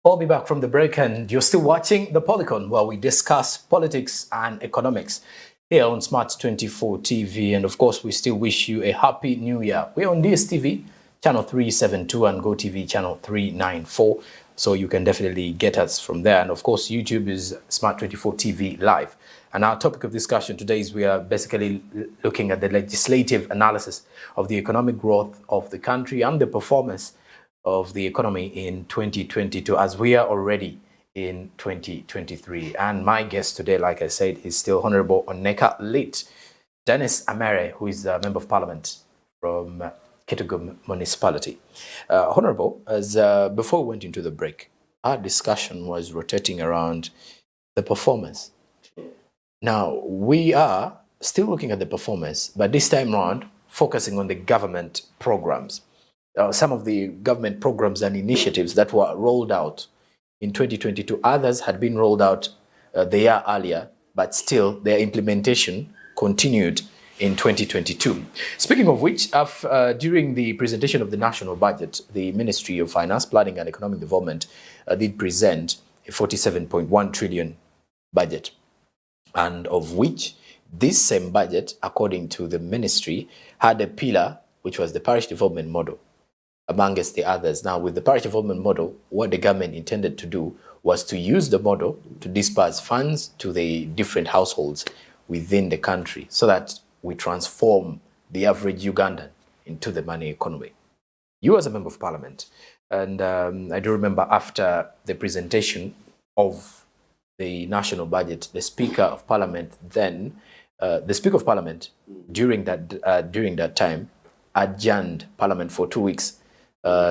I'll be back from the break, and you're still watching the POLICON, where we discuss politics and economics here on Smart 24 TV. And of course, we still wish you a happy new year. We're on DSTV, channel 372, and GOTV, channel 394. So you can definitely get us from there. And of course, YouTube is Smart 24 TV Live. And our topic of discussion today is we are basically looking at the legislative analysis of the economic growth of the country and the performance of the economy in 2022, as we are already in 2023. And my guest today, like I said, is still Honorable Onekalit Denis Amere, who is a Member of Parliament from Kitgum Municipality. Honorable, as before we went into the break, our discussion was rotating around the performance. Now, we are still looking at the performance, but this time around, focusing on the government programs. Some of the government programs and initiatives that were rolled out in 2022. Others had been rolled out the year earlier, but still their implementation continued in 2022. Speaking of which, during the presentation of the national budget, the Ministry of Finance, Planning and Economic Development did present a 47.1 trillion budget, and of which this same budget, according to the ministry, had a pillar which was the parish development model, amongst the others. Now, with the parish development model, what the government intended to do was to use the model to disperse funds to the different households within the country so that we transform the average Ugandan into the money economy. You as a Member of Parliament, and I do remember after the presentation of the national budget, the Speaker of Parliament then, during that time adjourned Parliament for 2 weeks,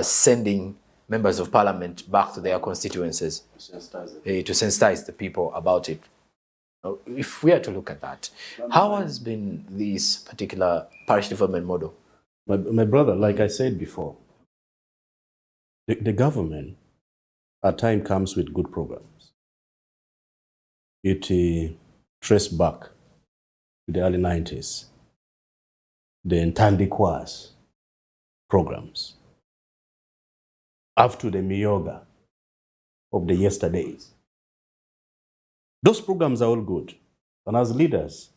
sending members of Parliament back to their constituencies to sensitize the people about it. Now, if we are to look at that, how has been this particular parish development model? My brother, like I said before, the government at times comes with good programs. It traced back to the early 90s, the Ntandikwas programs, up to the Miyoga of the yesterdays. Those programs are all good. And as leaders,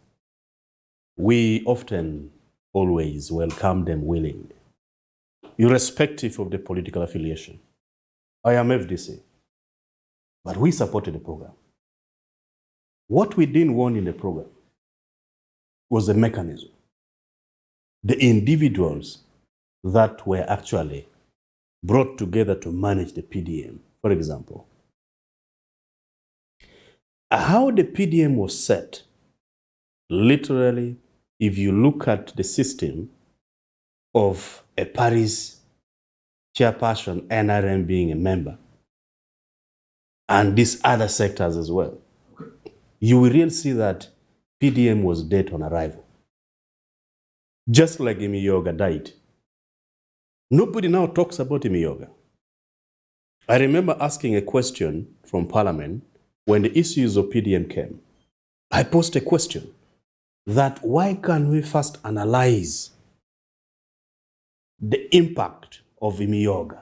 we often always welcome them willingly, irrespective of the political affiliation. I am FDC, but we supported the program. What we didn't want in the program was the mechanism, the individuals that were actually brought together to manage the PDM. For example, how the PDM was set, literally, if you look at the system of a parish chairperson, NRM being a member, and these other sectors as well, you will really see that PDM was dead on arrival. Just like Imiyoga died. Nobody now talks about Imiyoga. I remember asking a question from Parliament when the issues of PDM came. I posed a question that why can't we first analyze the impact of Imiyoga,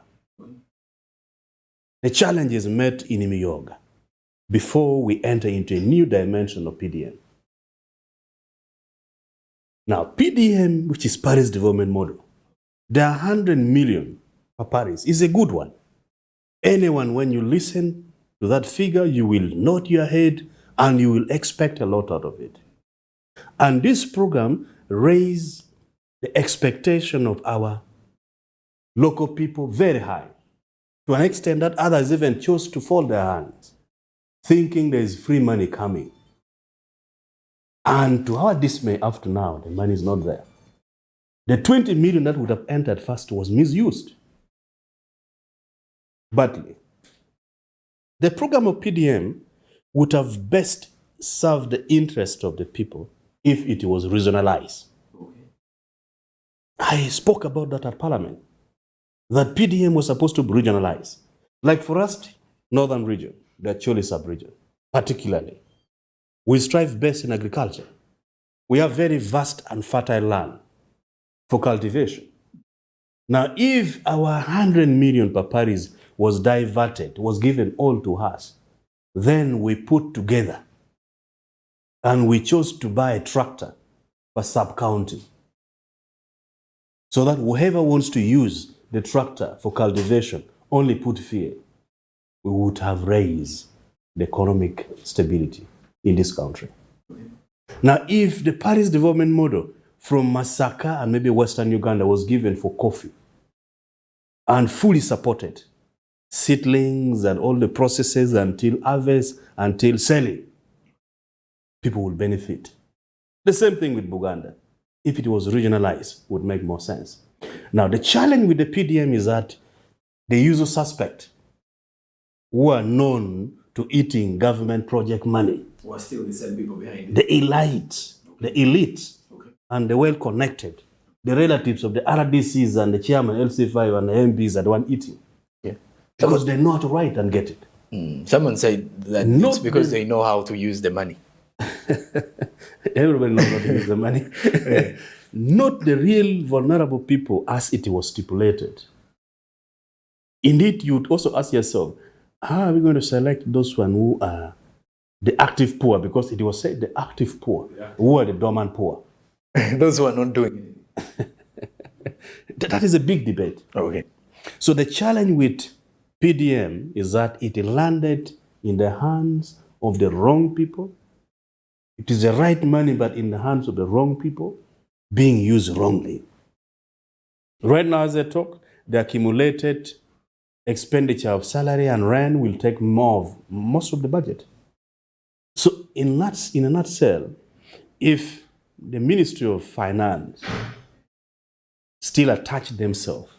the challenges met in Imiyoga, before we enter into a new dimension of PDM. Now, PDM, which is Paris Development Model, the 100 million per Paris is a good one. Anyone, when you listen to that figure, you will nod your head and you will expect a lot out of it. And this program raised the expectation of our local people very high, to an extent that others even chose to fold their hands, thinking there is free money coming. And to our dismay, up to now, the money is not there. The 20 million that would have entered first was misused. Badly. The program of PDM would have best served the interest of the people if it was regionalized. I spoke about that at Parliament, that PDM was supposed to be regionalized. Like for us, Northern region, the Acholi sub-region, particularly, we strive best in agriculture. We have very vast and fertile land for cultivation. Now, if our 100 million per Paris was diverted, was given all to us. Then we put together and we chose to buy a tractor for sub-county, so that whoever wants to use the tractor for cultivation only put fear. We would have raised the economic stability in this country. Now, if the Paris development model from Masaka and maybe Western Uganda was given for coffee and fully supported, seedlings and all the processes until harvest, until selling, people will benefit. The same thing with Buganda. If it was regionalized, would make more sense. Now, the challenge with the PDM is that the usual suspect who are known to eating government project money, who are still the same people behind it. the elite, and the well-connected, the relatives of the RDCs and the chairman, LC5 and the MPs are the one eating. Yeah. Because they know how to write and get it. Someone said that it's because they know how to use the money. Everybody knows how to use the money. Not the real vulnerable people as it was stipulated. Indeed, you'd also ask yourself, how are we going to select those one who are the active poor? Because it was said the active poor, who are the dormant poor. Those who are not doing it. That is a big debate. Okay. So the challenge with PDM is that it landed in the hands of the wrong people. It is the right money, but in the hands of the wrong people, being used wrongly. Right now, as I talk, the accumulated expenditure of salary and rent will take most of the budget. So in a nutshell, if the Ministry of Finance still attach themselves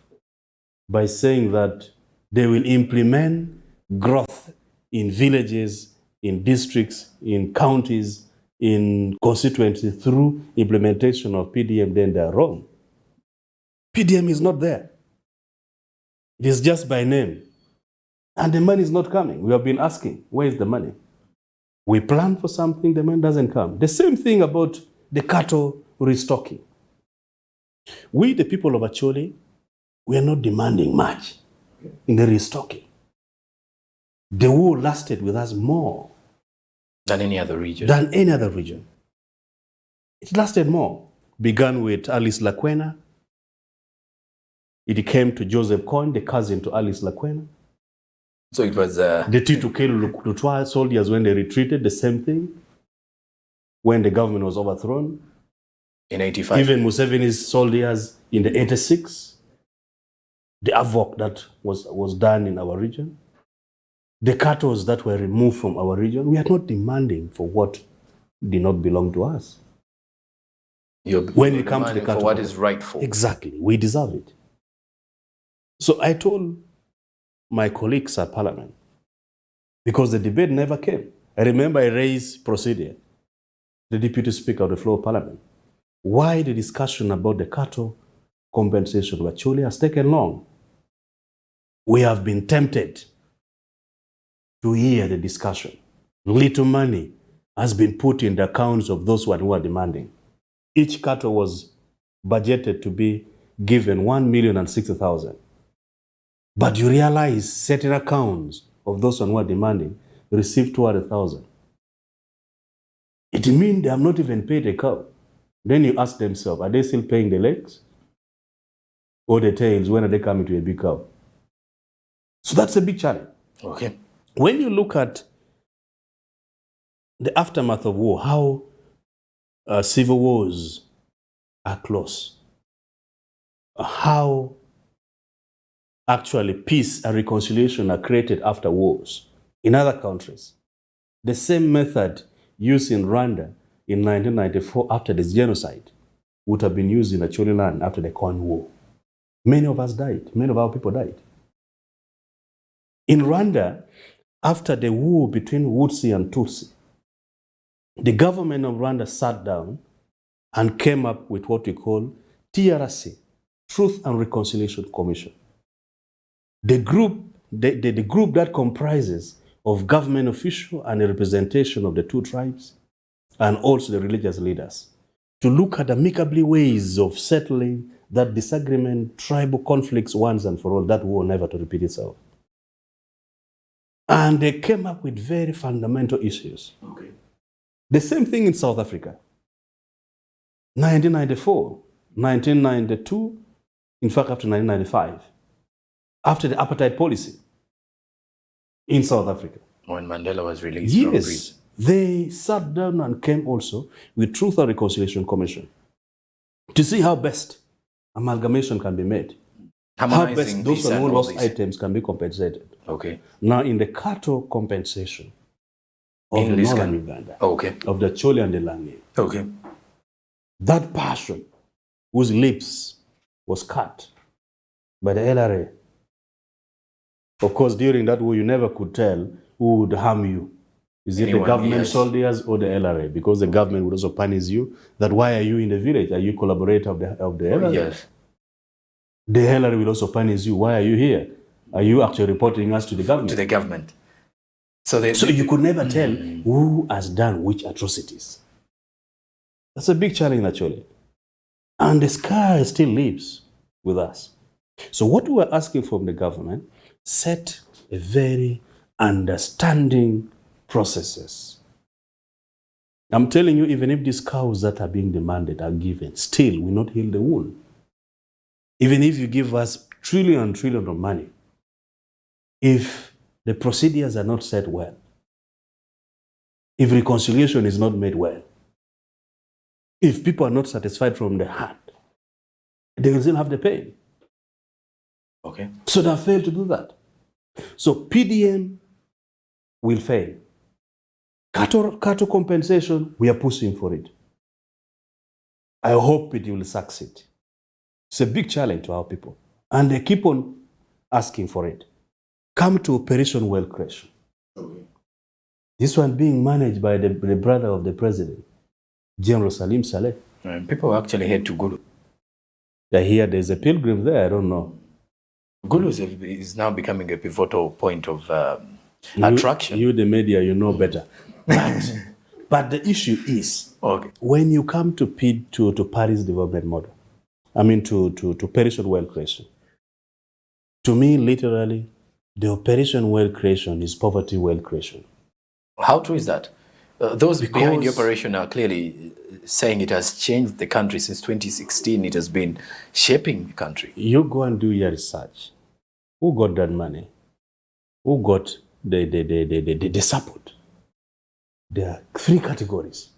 by saying that they will implement growth in villages, in districts, in counties, in constituencies through implementation of PDM, then they are wrong. PDM is not there. It is just by name. And the money is not coming. We have been asking, where is the money? We plan for something, the money doesn't come. The same thing about the cattle restocking. We, the people of Acholi, we are not demanding much in the restocking. The war lasted with us more than any other region. It lasted more. Began with Alice Lakwena. It came to Joseph Coyne, the cousin to Alice Lakwena. So it was... the Titu Lutwa soldiers, when they retreated, the same thing. When the government was overthrown. In 85. Even Museveni's soldiers in the 86. The havoc that was done in our region. The cattle that were removed from our region. We are not demanding for what did not belong to us. When it comes to the cattle, for what is rightful. Exactly. We deserve it. So I told my colleagues at Parliament, because the debate never came. I remember I raised procedure, the Deputy Speaker of the floor of Parliament. Why the discussion about the cattle compensation actually has taken long? We have been tempted to hear the discussion. Little money has been put in the accounts of those who are demanding. Each cattle was budgeted to be given 1,060,000. But you realize certain accounts of those who are demanding received 200,000. It means they have not even paid a cow. Then you ask themselves, are they still paying the legs? Or the tails? When are they coming to a big cow? So that's a big challenge. Okay. When you look at the aftermath of war, how civil wars are close, how actually peace and reconciliation are created after wars in other countries. The same method used in Rwanda in 1994 after the genocide would have been used in Acholi land after the Corn War. Many of us died. Many of our people died. In Rwanda, after the war between Tutsi and Tutsi, the government of Rwanda sat down and came up with what we call TRC, Truth and Reconciliation Commission. The group that comprises of government officials and a representation of the two tribes and also the religious leaders to look at amicably ways of settling that disagreement, tribal conflicts once and for all, that war never to repeat itself. And they came up with very fundamental issues. Okay. The same thing in South Africa. 1994, 1992, in fact, up to 1995, after the apartheid policy in South Africa. When Mandela was released from prison. Yes, they sat down and came also with Truth and Reconciliation Commission to see how best amalgamation can be made. How best those and all lost items can be compensated. Okay. Now, in the cattle compensation of In the this northern Uganda, Okay. of the Choli and the Langi, Okay. that person whose lips was cut by the LRA. Of course, during that war, you never could tell who would harm you. Is it the government soldiers or the LRA? Because the government would also punish you. That why are you in the village? Are you collaborator of the LRA? Yes. The LRA will also punish you. Why are you here? Are you actually reporting us to the government? To the government. So you could never tell who has done which atrocities. That's a big challenge, actually. And the scar still lives with us. So what we are asking from the government, set a very understanding processes. I'm telling you, even if these cows that are being demanded are given, still will not heal the wound. Even if you give us trillion and trillion of money, if the procedures are not set well, if reconciliation is not made well, if people are not satisfied from the heart, they will still have the pain. Okay. So they have failed to do that. So PDM will fail. Cattle compensation, we are pushing for it. I hope it will succeed. It's a big challenge to our people. And they keep on asking for it. Come to Operation Wealth Creation. Okay. This one being managed by the brother of the president, General Salim Saleh. People actually head to Gulu. I hear there's a pilgrim there, I don't know. Gulu is now becoming a pivotal point of attraction. You, the media, you know better. But the issue is, okay, when you come to Paris development model, I mean to Operation Wealth Creation, to me, literally, the Operation Wealth Creation is poverty wealth creation. How true is that? Those behind the operation are clearly saying it has changed the country since 2016. It has been shaping the country. You go and do your research. Who got that money? Who got the support? There are three categories.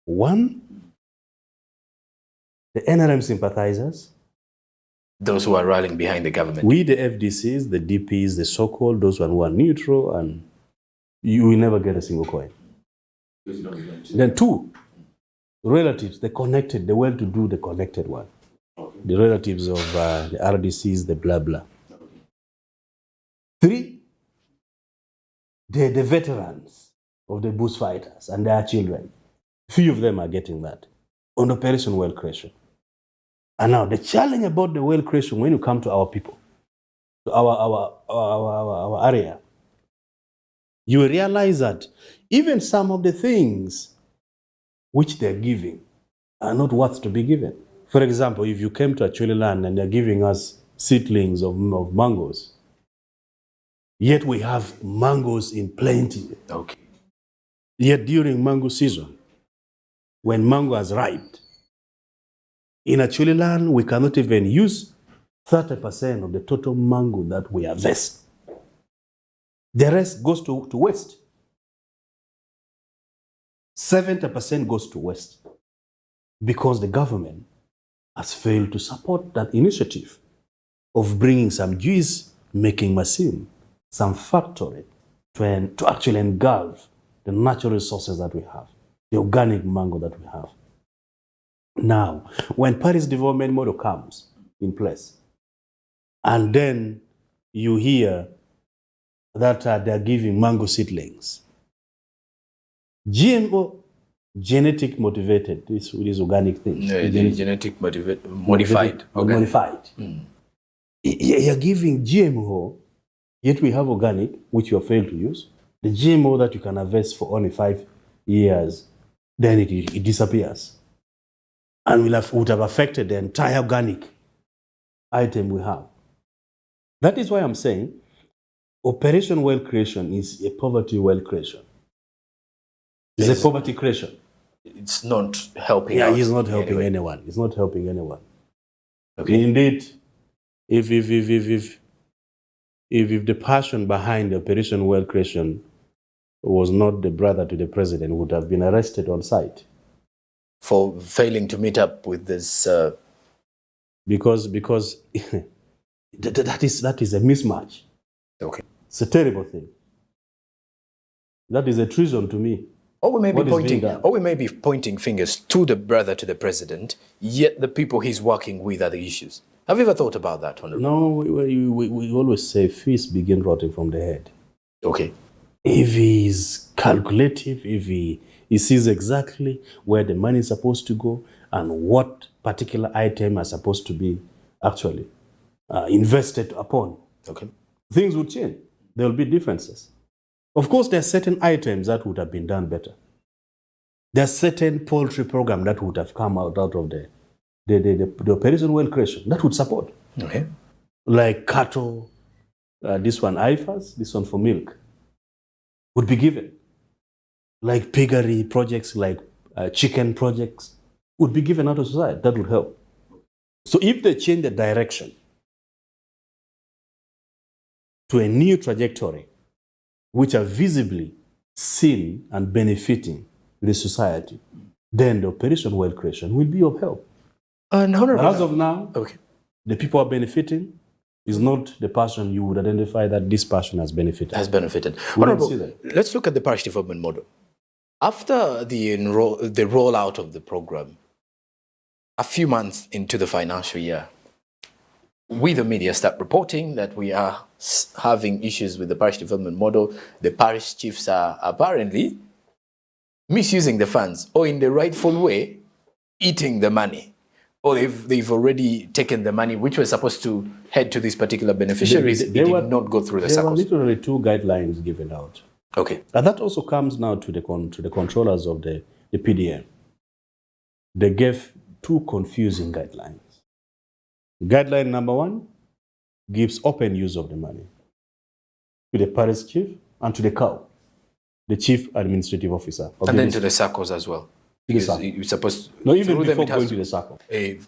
One, the NRM sympathizers. Those who are rallying behind the government. We, the FDCs, the DPs, the so-called, those who are neutral, and you will never get a single coin. Then two, relatives, the connected, the well-to-do, the connected one. Okay. The relatives of the RDCs, the blah, blah. Okay. Three, the veterans of the bushfighters and their children. Few of them are getting that on Operation Wealth Creation. And now the challenge about the wealth creation, when you come to our people, to our area, you realize that even some of the things which they're giving are not worth to be given. For example, if you came to Acholi land and they're giving us seedlings of mangoes, yet we have mangoes in plenty. Okay. Yet during mango season, when mango has riped, in Acholi land, we cannot even use 30% of the total mango that we harvest. The rest goes to waste. 70% goes to waste because the government has failed to support that initiative of bringing some juice-making machine, some factory to actually engulf the natural resources that we have, the organic mango that we have. Now, when Paris development model comes in place, and then you hear that they're giving mango seedlings, GMO, genetic motivated, these organic things. Genetic modified. Okay. Modified. Mm. You're giving GMO, yet we have organic, which you have failed to use. The GMO that you can harvest for only 5 years, then it disappears. And would have affected the entire organic item we have. That is why I'm saying Operation Wealth Creation is a poverty wealth creation. It's a poverty creation. It's not helping. Yeah, out he's not in helping any way. anyone. He's not helping anyone. Okay. Indeed, if the passion behind the Operation Wealth Creation was not the brother to the president, would have been arrested on site. For failing to meet up with this. Because that is a mismatch. Okay. It's a terrible thing. That is a treason to me. Or we may What be is being pointing, done? or we may be pointing fingers to the brother to the president, yet the people he's working with are the issues. Have you ever thought about that, Honorable? No, we always say feast begin rotting from the head. Okay. If he is calculative, if he sees exactly where the money is supposed to go and what particular item are supposed to be actually invested upon, Okay. things would change. There will be differences. Of course, there are certain items that would have been done better. There are certain poultry program that would have come out of the Operation Wealth Creation that would support. Okay. Like cattle, this one IFAs, this one for milk, would be given. Like piggery projects, like chicken projects, would be given out of society. That would help. So if they change the direction to a new trajectory, which are visibly seen and benefiting the society, then the Operation Wealth Creation will be of help. But as of now, okay, the people are benefiting is not the person you would identify that this person has benefited. We don't see that. Let's look at the parish development model. After the rollout of the program, a few months into the financial year, we, the media, start reporting that we are having issues with the parish development model. The parish chiefs are apparently misusing the funds, or in the rightful way, eating the money. Or they've already taken the money which was supposed to head to these particular beneficiaries. It did not go through the circles. There were literally 2 guidelines given out. Okay. And that also comes now to the controllers of the PDM. They gave 2 confusing guidelines. Guideline number 1 gives open use of the money to the parish chief and to the cow, the chief administrative officer. And then to the circles as well. Because you're supposed to... No, even before going to the circle.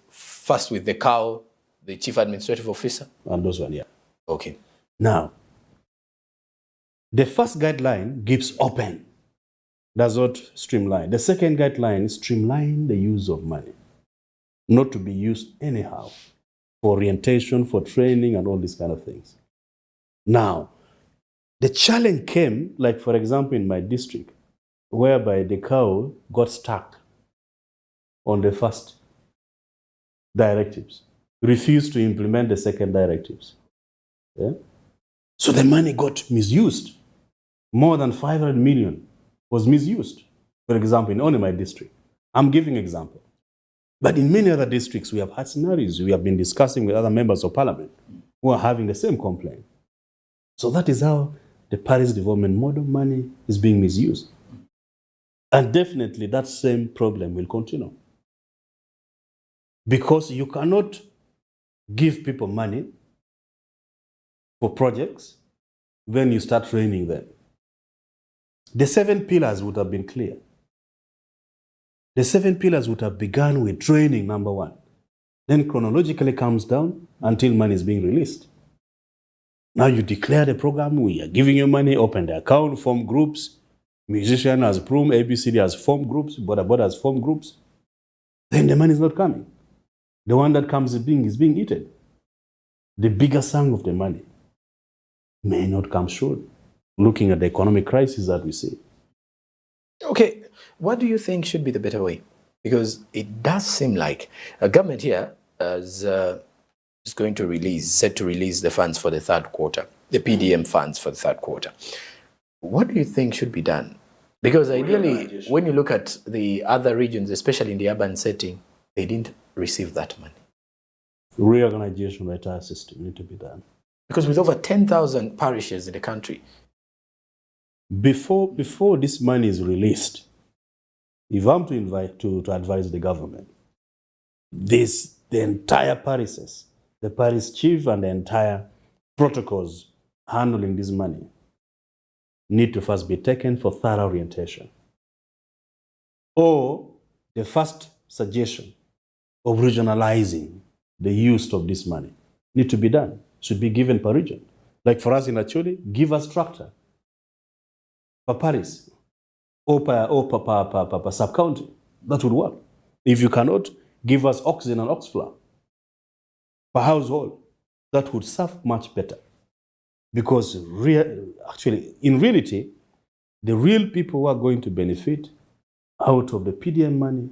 First with the cow, the chief administrative officer. And those one, yeah. Okay. Now, the first guideline gives open. Does not streamline. The second guideline streamline the use of money. Not to be used anyhow. For orientation, for training, and all these kind of things. Now, the challenge came, like for example, in my district, whereby the cow got stuck on the first directives, refused to implement the second directives. Yeah? So the money got misused. More than 500 million was misused. For example, in only my district. I'm giving an example. But in many other districts, we have had scenarios. We have been discussing with other members of parliament who are having the same complaint. So that is how the parish development model money is being misused. And definitely that same problem will continue. Because you cannot give people money for projects when you start training them. The 7 pillars would have been clear. The 7 pillars would have begun with training, number 1. Then chronologically comes down until money is being released. Now you declare the program, we are giving you money, open the account, form groups. Musician has Prum, ABCD has formed groups, Boda has formed groups. Then the money is not coming. The one that comes is being eaten. The bigger sum of the money may not come short, looking at the economic crisis that we see. Okay, what do you think should be the better way? Because it does seem like a government here is going to set to release the funds for the 3rd quarter, the PDM funds for the 3rd quarter. What do you think should be done? Because ideally, when you look at the other regions, especially in the urban setting, they didn't receive that money. Reorganization of the entire system need to be done. Because with over 10,000 parishes in the country. Before this money is released, if I'm to advise the government, the entire parishes, the parish chief and the entire protocols handling this money need to first be taken for thorough orientation. Or the first suggestion of regionalizing the use of this money need to be done, should be given per region. Like for us in Acholi, give us tractor per parish or per sub-county. That would work. If you cannot, give us oxen and ox flour per household. That would serve much better. Because actually, in reality, the real people who are going to benefit out of the PDM money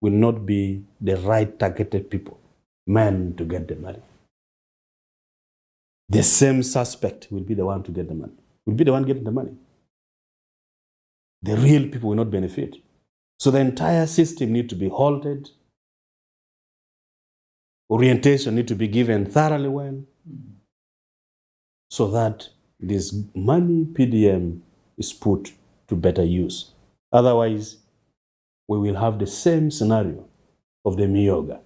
will not be the right targeted people meant to get the money. The same suspect will be the one to get the money, will be the one getting the money. The real people will not benefit. So the entire system needs to be halted. Orientation needs to be given thoroughly well, so that this money PDM is put to better use. Otherwise, we will have the same scenario of the Miyoga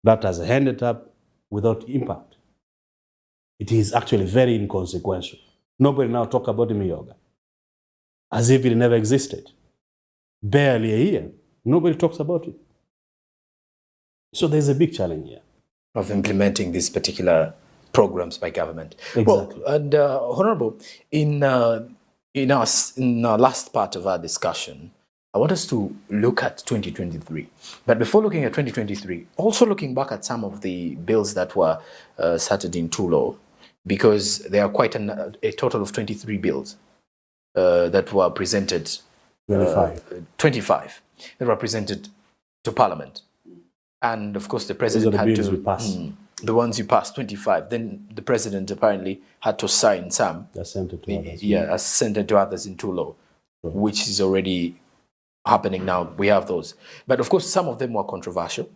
that has ended up without impact. It is actually very inconsequential. Nobody now talks about the Miyoga as if it never existed. Barely a year, nobody talks about it. So there's a big challenge here of implementing these particular programs by government. Exactly. Well, and Honorable, in our last part of our discussion, I want us to look at 2023. But before looking at 2023, also looking back at some of the bills that were started into law, because there are quite a total of 23 bills that were presented. 25 that were presented to Parliament. And of course, the president had to the ones you passed, 25. Then the president apparently had to sign some. Assented to others. Yeah, assented to others into law, which is already happening now. We have those. But of course, some of them were controversial,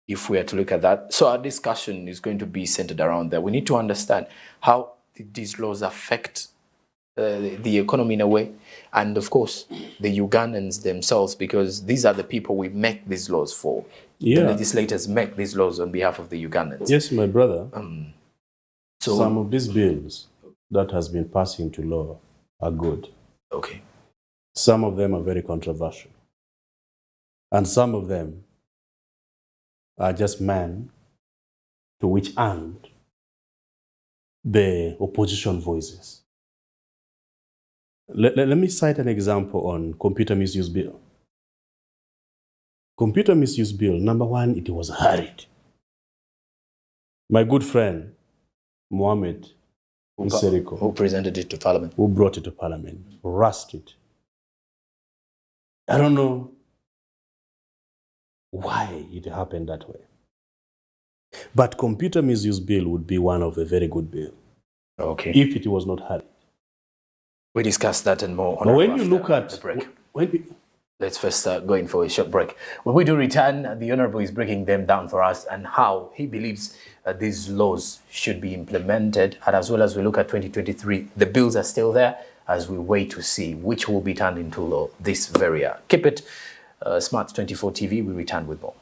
if we are to look at that. So our discussion is going to be centered around that. We need to understand how these laws affect the economy in a way, and of course, the Ugandans themselves, because these are the people we make these laws for. Yeah. The legislators make these laws on behalf of the Ugandans. Yes, my brother. So some of these bills that has been passed into law are good. Okay. Some of them are very controversial. And some of them are just meant to which end the opposition voices. Let me cite an example on computer misuse bill. Computer misuse bill, number one, it was hurried. My good friend, Mohammed Nseriko, who presented it to Parliament, who brought it to Parliament, rushed it. I don't know why it happened that way. But computer misuse bill would be one of a very good bill. Okay. If it was not hurried. We discussed that and more. But when you look at the break, let's first go in for a short break. When we do return, the Honorable is breaking them down for us and how he believes these laws should be implemented. And as well as we look at 2023, the bills are still there as we wait to see which will be turned into law this very year. Keep it Smart 24 TV. We return with more.